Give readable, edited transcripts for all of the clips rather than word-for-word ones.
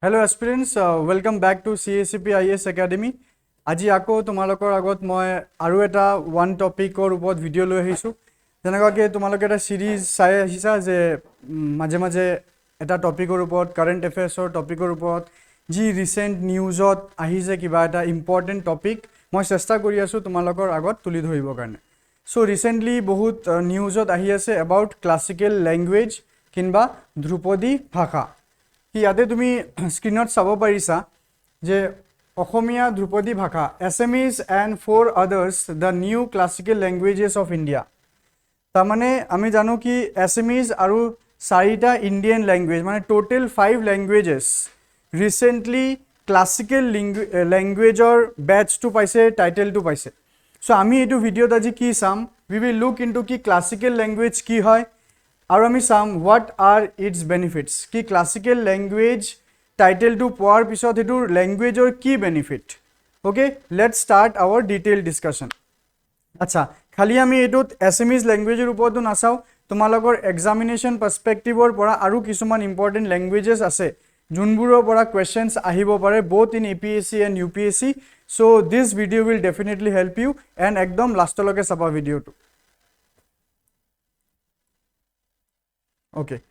Hello aspirants, welcome back to CACP IAS Academy. আজি আকৌ তোমালোকৰ আগত মই আৰু এটা ওয়ান টপিকৰ ওপৰত ভিডিও লৈ আহিছো যেনেকৈ তোমালোকে এটা সিৰিজ চাই আহিছা যে মাজে মাজে এটা টপিকৰ ওপৰত কাৰেন্ট এফেয়াৰ্সৰ টপিকৰ ওপৰত যি ৰিসেন্ট নিউজত আহিছে কিবা এটা ইম্পৰ্টেন্ট টপিক মই চেষ্টা কৰি আছো তোমালোকৰ আগত তুলি ধৰিবৰ কাৰণে সো ৰিসেন্টলি বহুত নিউজত আহি আছে এবাউট ক্লাসিক্যাল ল্যাঙ্গুৱেজ কিংবা ধ্ৰুপদী ভাষা কি ইয়াতে তুমি স্ক্ৰিনত চাব পাৰিছা যে অসমীয়া ধ্ৰুপদী ভাষা Assamese and 4 others the new classical languages of India তাৰমানে আমি জানো কি Assamese আৰু চাৰিটা ইন্ডিয়ান ল্যাঙ্গুৱেজ মানে টোটাল 5 ল্যাঙ্গুৱেজেস ৰিসেন্টলি ক্লাসিক্যাল ল্যাঙ্গুৱেজৰ বেচ টু পাইছে টাইটেল টু পাইছে সো আমি এটো ভিডিওত আজি কি চাম we will look into কি ক্লাসিক্যাল ল্যাঙ্গুৱেজ কি হয় আৰু আমি চাম what are its benefits কি ক্লাসিক্যাল ল্যাঙ্গুৱেজ টাইটেল টু পোৱাৰ পিছত এটো ল্যাঙ্গুৱেজৰ কি benefit okay let's start our detail discussion আচ্ছা খালি আমি এটোত Assamese ল্যাঙ্গুৱেজৰ ওপৰত নাচাও তোমালোকৰ এক্সামিনেশন পাৰ্সপেক্টিভৰ পৰা আৰু কিছুমান ইম্পৰ্টেন্ট ল্যাঙ্গুৱেজেস আছে যোনবোৰৰ পৰা কোৱেশ্চনস আহিব পাৰে both in APSC and UPSC so this video will definitely help you and একদম লাষ্টলৈকে চাবা ভিডিওটো Okay.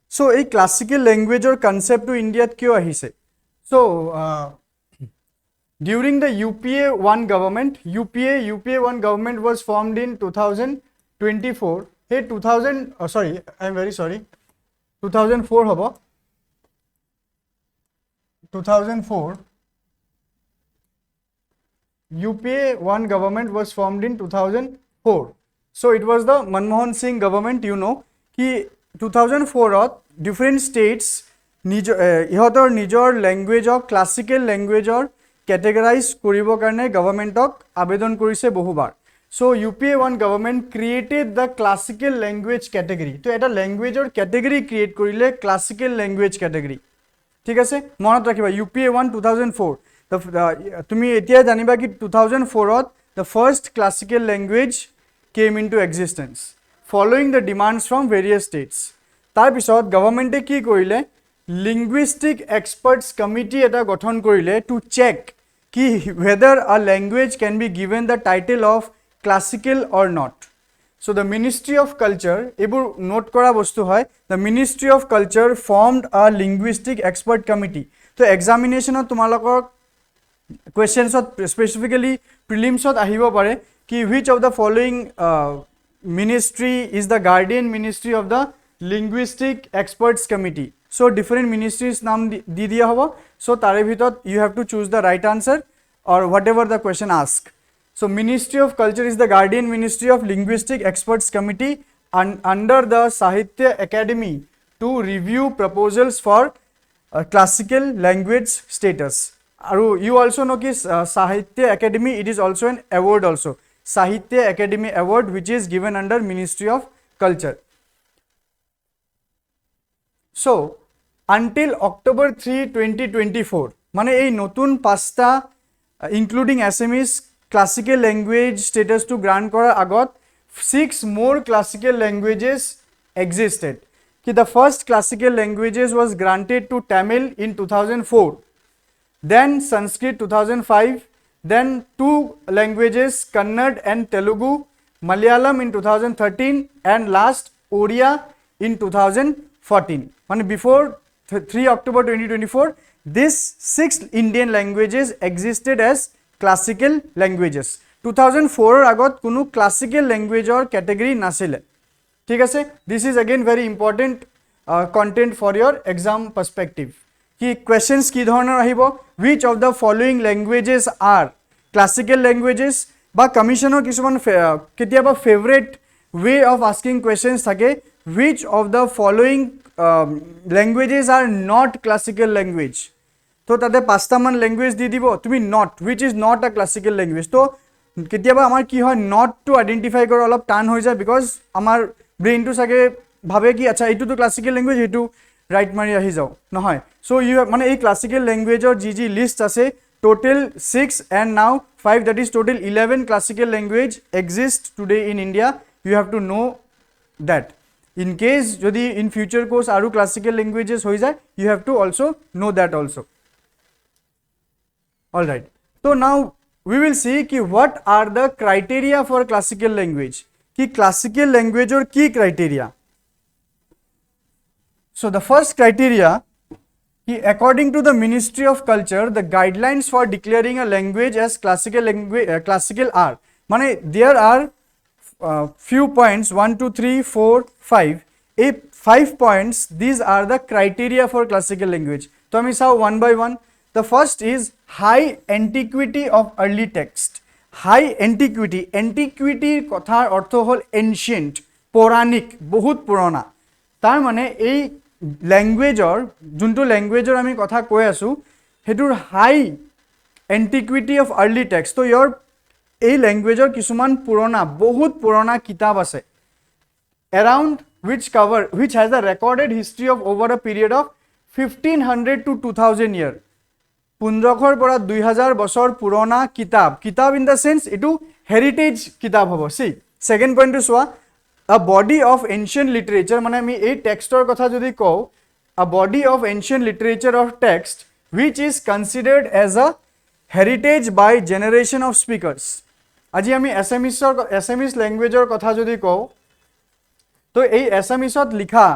So, a classical language or concept to India kyo ahise. So, during the UPA1 government, UPA1 government was formed in 2024. Hey, 2004 hobo. 2004. UPA1 government was formed in 2004. So, it was the Manmohan Singh government, you know, ki 2004 different states ইহতৰ নিজৰ ল্যাঙ্গুৱেজক classical ল্যাঙ্গুৱেজৰ ক্যাটেগৰাইজ কৰিব কাৰণে গভৰ্ণমেণ্টক আবেদন কৰিছে বহুবাৰ so UPA1 government created দা classical language ক্যাটেগৰি তো এটা ল্যাঙ্গুৱেজৰ ক্যাটেগৰি create কৰিলে ক্লাসিক্যাল ল্যাঙ্গুৱেজ ক্যাটেগৰি ঠিক আছে মনত ৰাখিবা UPA1 2004 তুমি এতিয়া জানিবা কি 2004 the first classical language came into existence following the demands from various states tar pisot government e ki korile linguistic experts committee eta gothon korile to check ki whether a language can be given the title of classical or not so the ministry of culture ebur note kora bostu hoy the ministry of culture formed a linguistic expert committee to examination ot tumalokor questions ot specifically prelims ot ahibo pare ki which of the following ministry is the guardian ministry of the linguistic experts committee so different ministries naam di diya hobo so tare bhitor you have to choose the right answer or whatever the question ask so ministry of culture is the guardian ministry of linguistic experts committee under the Sahitya Academy to review proposals for classical language status aru you also know ki Sahitya Academy it is also an award also Sahitya Academy Award which is given under Ministry of Culture. So, until October 3, 2024, mane ei notun pasta including Assamese classical language status to grant kora agot 6 more classical languages existed. Ki the first classical languages was granted to Tamil in 2004, then Sanskrit 2005, then two languages Kannada and Telugu, Malayalam in 2013 and last Oriya in 2014. And before 3 October 2024 these 6 Indian languages existed as classical languages 2004 agot kunu classical language or category nasile thik ase this is again very important content for your exam perspective ki questions ki dhoroner ahibo which of the following languages are classical languages ba commissioner kisuman ketiaba favorite way of asking questions thake which of the following languages are not classical language to tade pasta man language di dibo tumi not which is not a classical language to ketiaba amar ki hoy not to identify kor olop tan hoy jay because amar brain to sage bhabe ki acha etu to classical language etu right mari ahi jao nohoy so you mane ei classical language or gg list ase total 6 and now 5 that is total 11 classical language exist today in India you have to know that in case jodi in future course aru classical languages hoi jay, you have to also know that also. All right, so now we will see ki what are the criteria for classical language, ki classical language or key criteria. So the first criteria, according to the Ministry of Culture, the guidelines for declaring a language as classical language classical are, mane there are few points, 1 2 3 4 5, 5 points. These are the criteria for classical language. So we saw one by one. The first is high antiquity of early text. High antiquity, antiquity kothar ortho hol ancient, পৌৰাণিক, বহুত পুৰণা. তাৰ মানে এই ল্যাঙ্গুৱেজৰ যোনটো ল্যাঙ্গুৱেজৰ আমি কথা কৈ আছো হেতুৰ হাই এন্টিকুইটি অফ আৰ্লি টেক্সট. তো ইয়াৰ এই ল্যাঙ্গুৱেজৰ কিছুমান পুৰণা, বহুত পুৰণা কিতাপ আছে, around which has a recorded history of over a period of 1500 to 2000 year. 1500 পৰা 2000 বছৰ পুৰণা কিতাপ, কিতাপ ইন দ্য সেন্স এটো হেৰিটেজ কিতাপ হ'ব. সি সেকেন্ড পইণ্টটো চোৱা, a body of ancient literature, মানে আমি এই টেক্সটৰ কথা যদি কওঁ, a body of ancient literature of text which is considered as a heritage by generation of speakers. আজি আমি Assamese ল্যাঙ্গুৱেজৰ কথা যদি কওঁ, তো এই Assamese-ত লিখা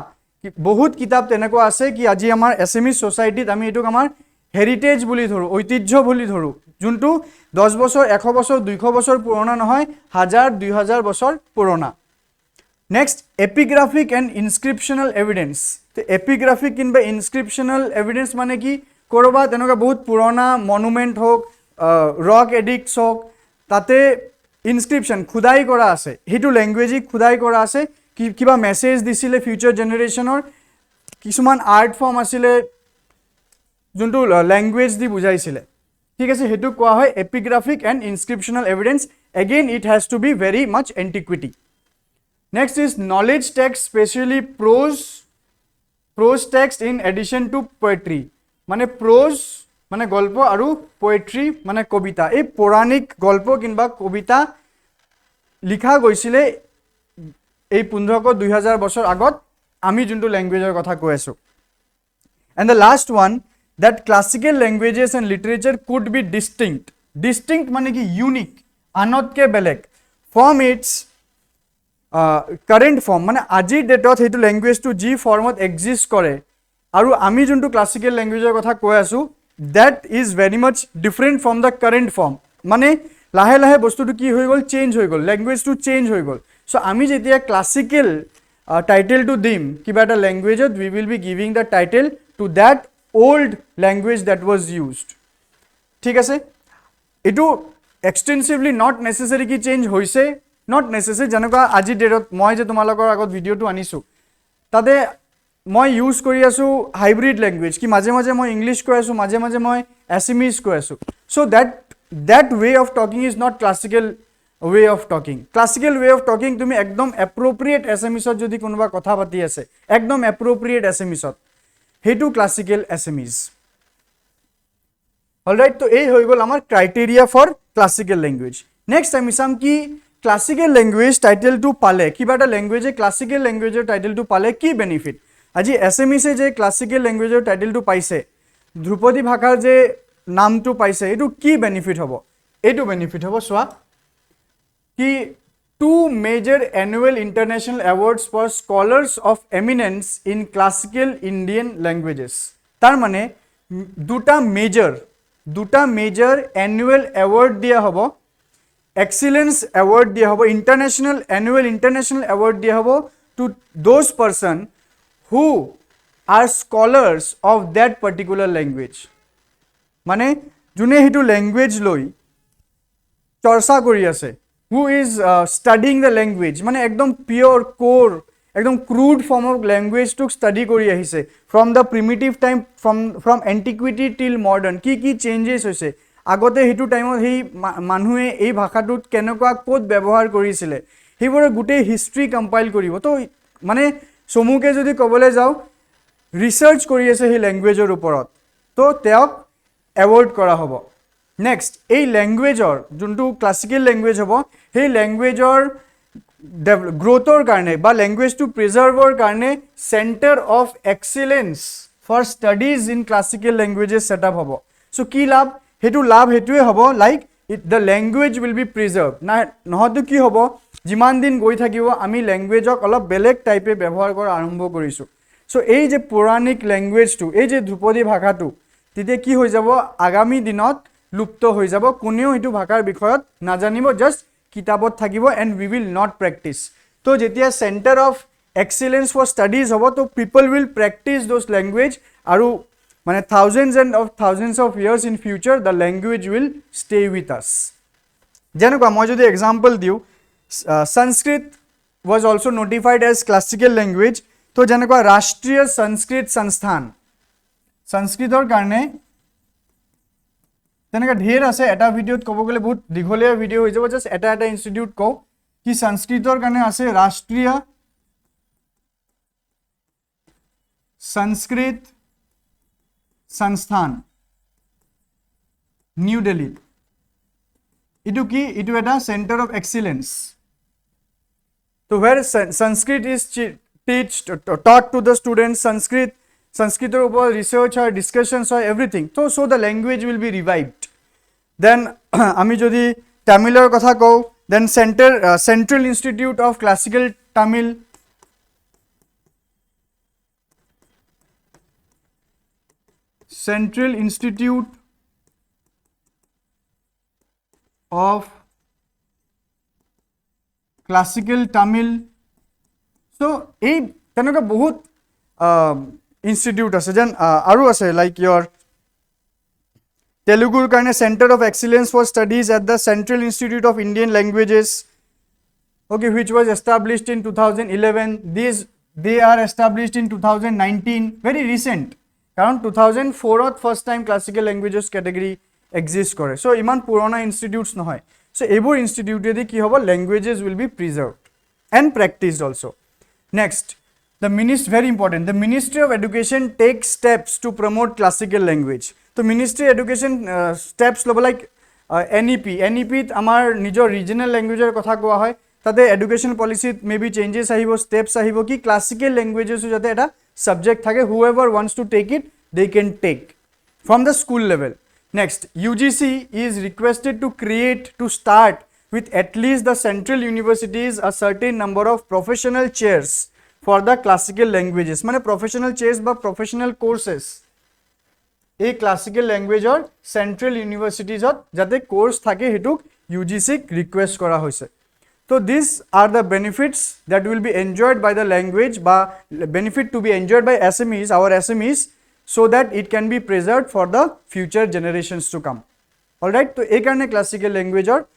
বহুত কিতাপ তেনেকুৱা আছে কি আজি আমাৰ Assamese সোসাইটিত আমি এটোক আমাৰ হেৰিটেজ বুলি ধৰো, ঐতিহ্য বুলি ধৰো, যোনটো 10 বছৰ 100 বছৰ 200 বছৰ পুৰণা নহয়, 1000 2000 বছৰ পুৰণা. Next, epigraphic and inscriptional evidence. The epigraphic in by inscriptional evidence মানে কি কৰবা তেনেকুৱা বহুত পুৰণা মনুমেন্ট হোক, ৰক এডিক্টস হোক, তাতে ইনস্ক্ৰিপশন খুদাই কৰা আছে, হেতু ল্যাঙ্গুৱেজি খুদাই কৰা আছে, কিবা মেসেজ দিছিলে ফিউচাৰ জেনাৰেশনৰ, কিছুমান আৰ্ট ফৰ্ম আছিলে যোনটো ল্যাঙ্গুৱেজ দি বুজাইছিলে. ঠিক আছে, হেতু কোৱা হয় epigraphic and inscriptional evidence. Again, it has to be very much antiquity. Next is knowledge text, especially prose text in addition to poetry. মানে prose মানে গল্প আৰু poetry মানে কবিতা. এই পৌৰাণিক গল্প কিংবা কবিতা লিখা গৈছিলে এই 1500 2000 বছৰ আগত আমি যোনটো ল্যাঙ্গুৱেজৰ কথা কৈ আছো. And the last one, that classical languages and literature could be distinct. Distinct মানে কি unique, আনতকে বেলেগ, from its current form, মানে আজিৰ ডেটত হেতু ল্যাঙ্গুৱেজটো জি ফৰ্মত এক্সিষ্ট কৰে আৰু আমি যোনটো ক্লাসিক্যাল ল্যাঙ্গুৱেজৰ কথা কৈ আছো, that is very much different from the current form. মানে লাহে লাহে বস্তুটো কি হৈ গল, চেঞ্জ হৈ গল, ল্যাঙ্গুৱেজটো চেঞ্জ হৈ গল. সো আমি যেতিয়া ক্লাসিক্যাল টাইটেলটো দিম কিবা এটা ল্যাঙ্গুৱেজত, we will be giving the title to that old language that was used. ঠিক আছে, এটো এক্সটেন্সিভলি নট নেসেসারি কি চেঞ্জ হৈছে, নট নেসেসারি. যেনেকুৱা আজি ডেটত মই যে তোমালোকৰ আগত ভিডিঅ'টো আনিছো, তাতে মই ইউজ কৰি আছো হাইব্ৰিড ল্যাঙ্গুৱেজ, কি মাজে মাজে মই ইংলিছ কৈ আছো, মাজে মাজে মই Assamese কৈ আছো. So that way of talking is not classical way of talking. Classical way of talking তুমি একদম appropriate Assamese যদি কোনোবা কথা পাতি আছে, একদম appropriate Assamese, হেতু ক্লাসিক্যাল Assamese. অলরাইট, তো এই হৈ গল আমাৰ criteria for classical language. Next আমি চাম কি ক্লাসিক্যাল ল্যাঙ্গুৱেজ টাইটেলটো পালে, কিবা এটা ল্যাঙ্গুৱেজে ক্লাসিক্যাল ল্যাঙ্গুৱেজৰ টাইটেলটো পালে কি বেনিফিট. আজি Assamese যে ক্লাসিক্যাল ল্যাঙ্গুৱেজৰ টাইটেলটো পাইছে, ধ্ৰুপদী ভাষাৰ যে নামটো পাইছে, এটো কি বেনিফিট হ'ব, এটো বেনিফিট হ'ব. চোৱা কি 2 major annual international awards for scholars of eminence in classical Indian languages. তার মানে দুটা মেজর annual award দিয়া হব, excellence award দিয়া হব, annual international award দিয়া হব to those person who are scholars of that particular language. মানে যোনে হেতু ল্যাঙ্গুৱেজ লৈ চৰ্চা কৰি আছে, who is studying the language, মানে একদম pure core, একদম crude form of language to study কৰি আহিছে, from the primitive time, from antiquity till modern, কি changes হৈছে, আগতে হেতু টাইমত হেই মানুহে এই ভাষাটোত কেনেকুৱা কোড ব্যৱহাৰ কৰিছিলে, হেইবোৰ গোটেই হিষ্ট্ৰী কম্পাইল কৰিব. তো মানে সমুকে যদি কবলৈ যাও ৰিসাৰ্চ কৰি আছে এই ল্যাঙ্গুৱেজৰ ওপৰত, তো তেওঁক এৱাৰ্ড কৰা হ'ব. নেক্সট, এই ল্যাঙ্গুৱেজৰ যোনটো ক্লাসিক্যাল ল্যাঙ্গুৱেজ হ'ব, সেই ল্যাঙ্গুৱেজৰ গ্ৰোথৰ কাৰণে বা লেংগুৱেজটো প্ৰিজাৰ্ভৰ কাৰণে centre of excellence for studies in classical languages setup হ'ব চ' কি লাভ সেইটোৱে হ'ব like the language will be preserve নহয়তো কি হ'ব যিমান দিন গৈ থাকিব আমি লেংগুৱেজক অলপ বেলেগ টাইপে ব্যৱহাৰ কৰা আৰম্ভ কৰিছোঁ চ' এই যে পৌৰাণিক লেংগুৱেজটো এই যে ধ্ৰুপদী ভাষাটো তেতিয়া কি হৈ যাব আগামী দিনত লুপ্ত হৈ যাব কোনেও এইটো ভাষাৰ বিষয়ত নাজানিব জাষ্ট কিতাপত থাকিব and we will not practice তো যেতিয়া centre of excellence for studies হ'ব তো people will practice those language আৰু মানে thousands of years in future the language will stay with us যেনেকুৱা মই যদি এক্সাম্পল দিওঁ Sanskrit was also' notified as classical language তো যেনেকুৱা ৰাষ্ট্ৰীয় সংস্কৃত সংস্থান সংস্কৃতৰ কাৰণে তেনেকৈ ঢেৰ আছে এটা ভিডিঅ'ত ক'ব গ'লে বহুত দীঘলীয়া ভিডিঅ' হৈ যাব জাষ্ট এটা ইনষ্টিটিউট কওঁ কি সংস্কৃতৰ কাৰণে আছে ৰাষ্ট্ৰীয় সংস্কৃত সংস্থান নিউ দিল্লী এইটো কি এইটো এটা চেণ্টাৰ অফ এক্সিলেঞ্চ তো ৱেৰ সংস্কৃত is taught to the students সংস্কৃতৰ ওপৰত ৰিচাৰ্চ হয় ডিছকাশ্যনছ হয় এভৰিথিং তো so' the language will be revived then আমি যদি তামিলৰ কথা কওঁ then Central institute of Classical Tamil Central Institute of Classical Tamil. So, এই তেনেকুৱা বহুত ইনষ্টিটিউট আছে যেন আৰু আছে লাইক ইয়ৰ তেলেগুৰ কাৰণে centre of excellence for studies at the central institute of Indian languages okay which was established in 2011 they are established in 2019 very recent কাৰণ 2004ত first time classical languages category exist কৰে চ' ইমান পুৰণা institutes নহয় চ' এইবোৰ ইনষ্টিটিউটেদি কি হ'ব languages will be preserved and practised also' next very important the Ministry of Education takes steps to promote classical language so Ministry of Education steps ল'ব like NEP ত আমাৰ নিজৰ ৰিজনেল লেংগুৱেজৰ কথা কোৱা হয় তাতে এডুকেশ্যন পলিচিত মেবি চেঞ্জেছ আহিব steps আহিব কি ক্লাছিকেল লেংগুৱেজেছো যাতে এটা subject থাকে whoever wants to take it they can take from the school level next UGC is requested to start with at least the central universities a certain number of professional chairs for the classical languages মানে professional chairs বা professional courses এই classical languageৰ central universitiesত যাতে course থাকে Hetuk UGC request কৰা হৈছে So these are the benefits that will be enjoyed by the language, benefit to be enjoyed by Assamese, our Assamese, so that it can be preserved for the future generations to come. Alright, so ek karone classical language or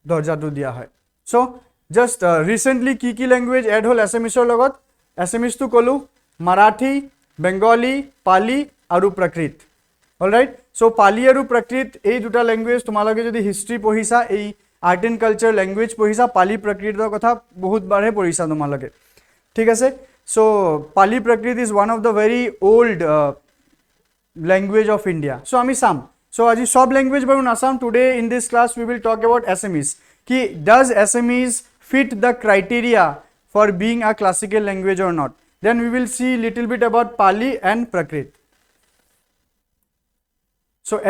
dorja to diya hai. So just recently ki language add hol Assamese or logot, Assamese to kolu, Marathi, Bengali, Pali, aru Prakrit. Alright, so Pali aru Prakrit ei duta language tumaloge jodi history pohisa ei art and culture language পঢ়িছা পালি প্ৰাকৃতৰ কথা বহুত বাৰে পঢ়িছা তোমালোকে ঠিক আছে so' Pali Prakrit is one of the very old language of India so' আমি চাম চ' আজি সব লেংগুৱেজ বাৰু নাচাম today in this class we will talk about Assamese কি does Assamese fit the criteria for being a classical language or not then we will see little bit about Pali and Prakrit so'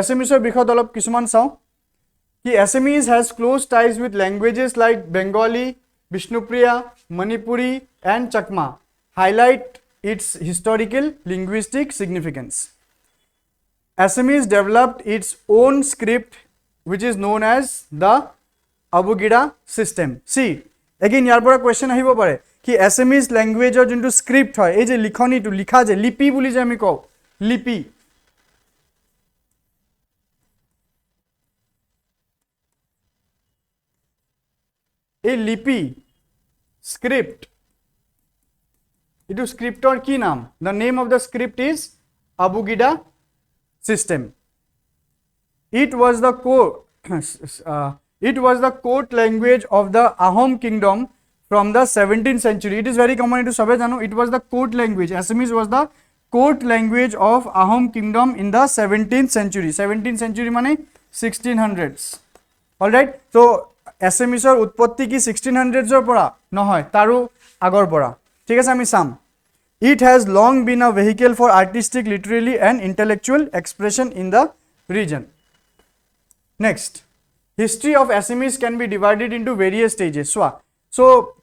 Assamese বিষয়ত অলপ কিছুমান চাওঁ कि Assamese has close ties with languages like Bengali, Bishnupriya, Manipuri and Chakma, highlight its historical linguistic significance. Assamese developed its own script which is known as the Abugida system. See, again ইয়াৰ পৰা question আহিব পাৰে कि Assamese language যোনটো script হয় এই যে লিখনিটো লিখা যে লিপি বুলি যে আমি কওঁ লিপি a lipi script itu scriptor ki naam the name of the script is Abugida system it was the court language of the Ahom kingdom from the 17th century it is very common to sabe jano it was the court language Assamese was the court language of Ahom kingdom in the 17th century mane 1600s all right so Assamese utpotti ki 1600s or pora nohoy taru agor pora thik ase ami sam. It has long been a vehicle for artistic, literary and intellectual expression in the region. Next, history of Assamese can be divided into various stages. So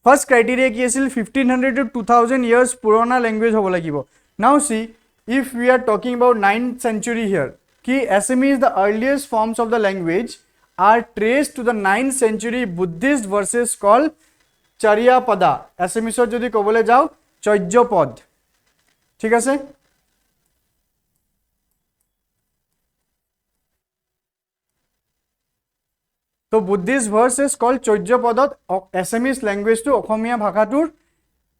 first criteria ki asil 1500 to 2000 years purana language hobo lagibo. Now see, if we are talking about 9th century here, ki Assamese, the earliest forms of the language are traced to the 9th century Buddhist verses called Charyapada. Assamese jodi kobole jao Charyapad. ঠিক আছে? So Buddhist verse is called Charyapad. Assamese language to Okhomia bhakhatur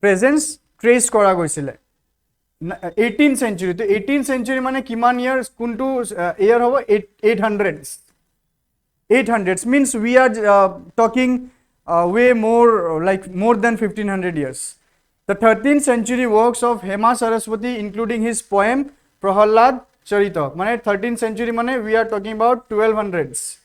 presence trace kora goisile 18th century. To 18th century mane kiman years kuntu year hobo 800s. 800s means we are talking way more like more than 1500 years. The 13th century works of Hema Saraswati, including his poem Prahalad Charita, mane 13th century mane we are talking about 1200s.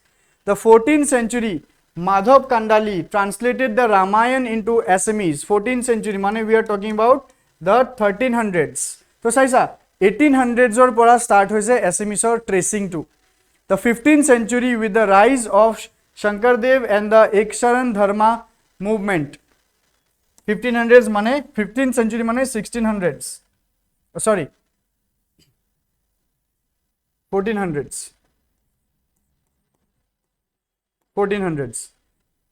The 14th century Madhav Kandali translated the Ramayana into Assamese. 14th century mane we are talking about the 1300s. So saisa 1800s or pora start hoise Assamese or tracing to. The 15th century with the rise of Shankardev and the Eksharan Dharma movement. 1500s mane 15th century mane 1600s. Sorry, 1400s. 1400s.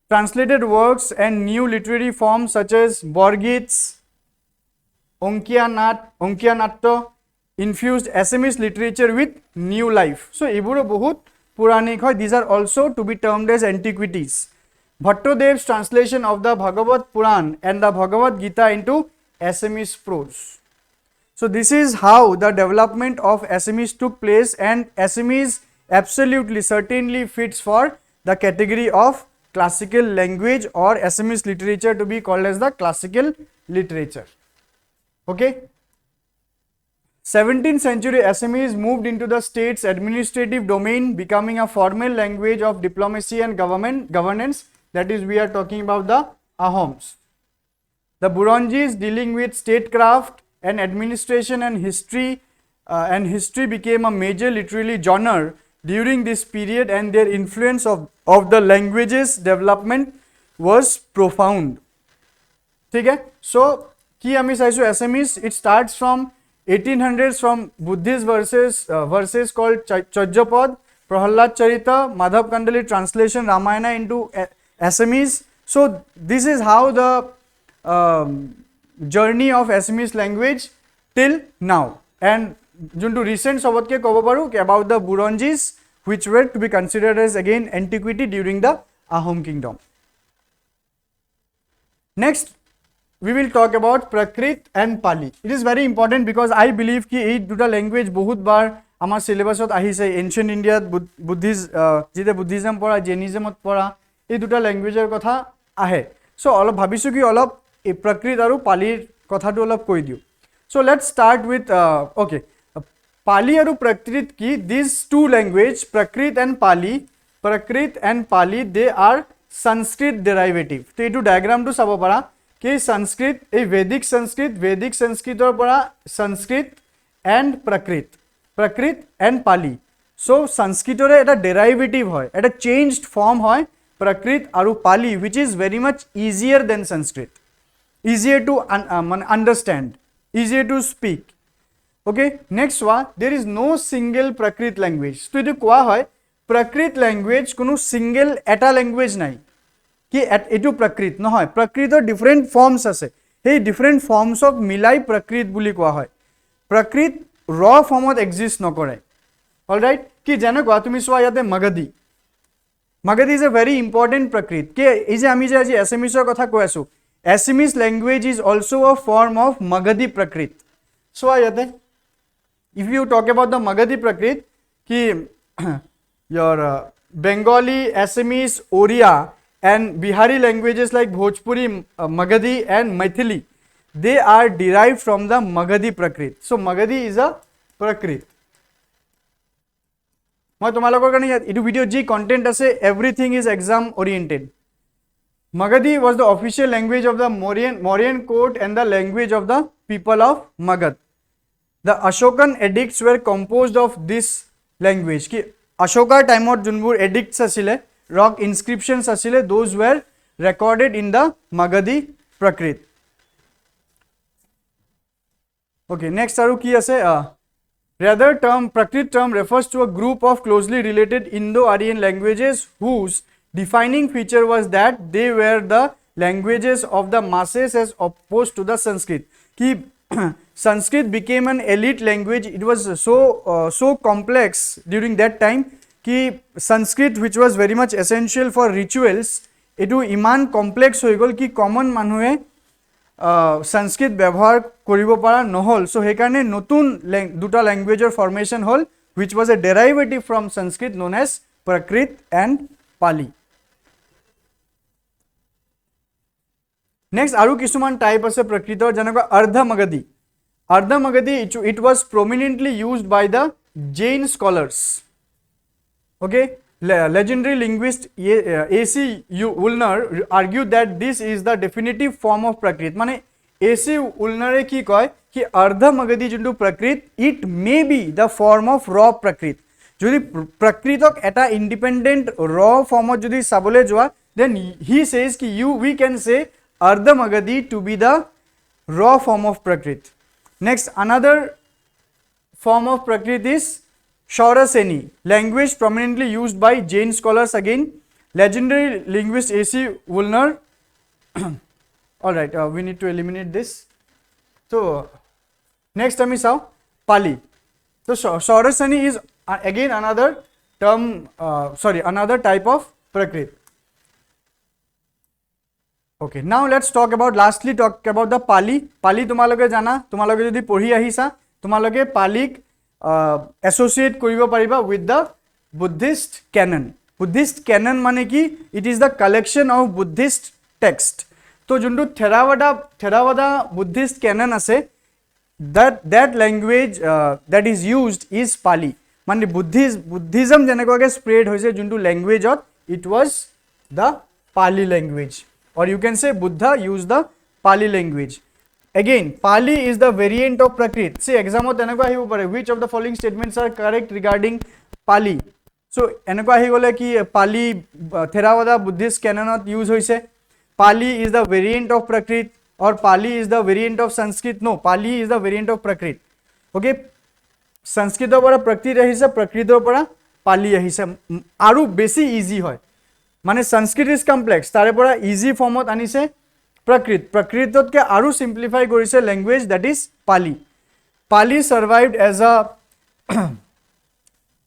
Translated works and new literary forms such as Borgits, Onkianatto infused Assamese literature with new life. So eburo bahut puranik hoy. These are also to be termed as antiquities. Bhattadev's translation of the Bhagavad Puran and the Bhagavad Gita into Assamese prose. So this is how the development of Assamese took place, and Assamese absolutely certainly fits for the category of classical language or Assamese literature to be called as the classical literature. Okay. 17th century Assamese moved into the state's administrative domain, becoming a formal language of diplomacy and governance. That is, we are talking about the Ahoms. The Burunjis, dealing with statecraft and administration and history became a major literary genre during this period, and their influence of the language's development was profound. Okay? So, ki ami saisu Assamese, it starts from 1800s from Buddhist verses called Charyapad, Prahalad Charita, Madhav Kandali translation Ramayana into Assamese. So this is how the journey of Assamese language till now. And juntu recent sobat ke kobo paru about the Burunjis, which were to be considered as again antiquity during the Ahom kingdom. Next, we will talk about Prakrit and Pali. It is very important because I believe ki ei duta language bahut bar amar syllabus ot ahise. Ancient India Buddhist jite Buddhism pora, Jainism ot pora, ei duta language er kotha ahe. So olop bhabisu ki olop ei Prakrit aru Pali kotha tu olop koi diu. So let's start with okay, Pali aru Prakrit ki these two language Prakrit and Pali, they are Sanskrit derivative. To etu diagram tu sabo para कि संस्कृत ए वैदिक संस्कृत और परा Sanskrit and प्रकृत and Pali. So संस्कृतरे Etah derivative হয়, এটা changed form হয় প্রকৃত আৰু পালি, which is very much easier than Sanskrit, easier to understand, easier to speak. Okay, next one, there is no single Prakrit language. তো এটো কোৱা হয় Prakrit language কোনো সিঙ্গেল এটা ল্যাঙ্গুয়েজ নাই कि एटू प्रकृत নহয়, प्रकृतर डिफरेंट फॉर्म्स আছে, সেই ডিফरेंट फॉर्म्सक मिलाई प्रकृत বুলি কোৱা হয়. प्रकृत ৰ ফৰ্মত এক্সিষ্ট নকৰে. অলৰাইট, কি যেনেকুৱা তুমি চোৱা ইয়াতে মাগাধী ইজ এ ভেৰি ইম্পৰ্টেণ্ট प्रकृत. কি এই যে আমি যে আজি এছামিছৰ কথা কৈ আছো, Assamese language is also a form of Magadhi Prakrit. চোৱা ইয়াতে if you talk about the Magadhi Prakrit, ki your Bengali, Assamese, Oriya and Bihari languages like Bhojpuri, Magadhi and Maithili, they are derived from the Magadhi Prakrit. So Magadhi is a Prakrit. মই তোমালোকৰ কাৰণে এইটো video যি content আছে everything is exam oriented Magadhi was the official language of the Mauryan court and the language of the people of Magadh. The Ashokan edicts were composed of this language. Ki Ashoka time of junbur edicts asile, rock inscriptions asile, those were recorded in the Magadhi Prakrit. Okay, next aru ki ase rather term Prakrit term refers to a group of closely related Indo-Aryan languages whose defining feature was that they were the languages of the masses as opposed to the Sanskrit. Ki Sanskrit became an elite language. It was so complex during that time ki Sanskrit, which was very much essential for rituals, etu iman complex hoi gol ki common manue Sanskrit ব্যবহার করিব পারা নহল so হেকারণে নতুন দুটা ল্যাঙ্গুয়েজৰ formation হল which was a derivative from Sanskrit known as Prakrit and Pali. Next aru kisuman type ase Prakritor janaka Ardha Magadhi. Ardha Magadhi it was prominently used by the Jain scholars. Okay, legendary linguist AC Ulnar argued that this is the definitive form of Prakrit. Mane AC Ulnar ki koy ki Ardha Magadhi juntu Prakrit it may be the form of raw Prakrit. Jodi Prakritok eta independent raw form of jodi sabole joa then he says ki we can say Ardha Magadhi to be the raw form of Prakrit. Next another form of Prakrit is Shauraseni, language prominently used by Jain scholars again. Legendary linguist AC Ulnar. Alright, we need to eliminate this. So, next time is how? Pali. So, Shauraseni is again another term, another type of Prakrit. Okay, now let's talk about the Pali. Pali tumaloge jana, tumaloge jodi pori ahisa, tumaloge Palik associate koribo pariba with the Buddhist canon. Buddhist canon mane ki it is the collection of Buddhist text. So juntu Theravada Buddhist canon ase that language that is used is Pali. Mane Buddhism jenekoge spread hoise juntu language ot it was the Pali language. Or you can say Buddha used the Pali language. Again, Pali is the variant of Prakrit. See, exam which of the following statements are correct regarding Pali? So, ki Pali Theravada Buddhist canon use hoise. Pali is the variant of Prakrit or Pali is the variant of Sanskrit. No, Pali is the variant of Prakrit. Okay, Sanskrit pora Prakrit ahise, Prakrit pora Pali ahise. Aru besi easy hoy. Mane Sanskrit is complex. Tare pora easy form ot anise Prakrit. Prakritot ke aru simplify korise language that is Pali. Pali survived as a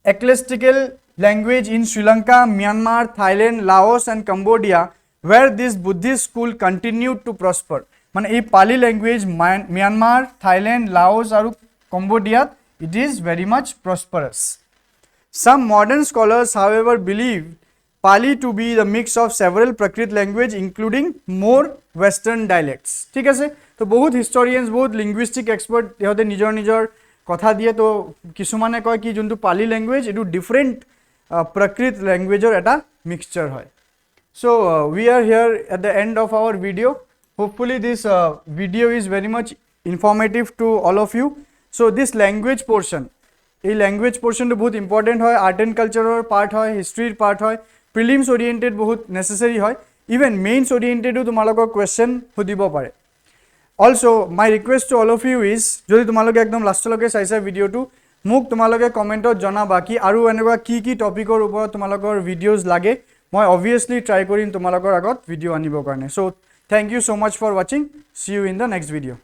ecclesiastical language in Sri Lanka, Myanmar, Thailand, Laos and Cambodia where this Buddhist school continued to prosper. Mane ei Pali language Myanmar, Thailand, Laos aru Cambodia it is very much prosperous. Some modern scholars however believe Pali to be the mix of several Prakrit language including more western dialects. ठीक है से तो बहुत historians बहुत linguistic expert यहोते निजर कथा दिए तो किसुमाने कहे कि जुन्तु Pali language इटु different Prakrit language और एटा mixture है. So we are here at the end of our video. Hopefully this video is very much informative to all of you. So this language portion, ये language portion तो बहुत important है, art and culture और part है, history part है. Prelims oriented बहुत necessary है, even mains oriented तुम्हालों question हुदिबो पारे. Also my request to all of you is যদি তোমালোকে একদম লাষ্টলৈকে চাইছা ভিডিওটো মোক তোমালোকে কমেন্টত জনাবা কি আৰু এনেকুৱা কি টপিকৰ ওপৰত তোমালোকৰ ভিডিওজ লাগে মই obviously try কৰিম তোমালোকৰ আগত ভিডিও আনিবৰ কাৰণে. So thank you so much for watching. See you in the next video.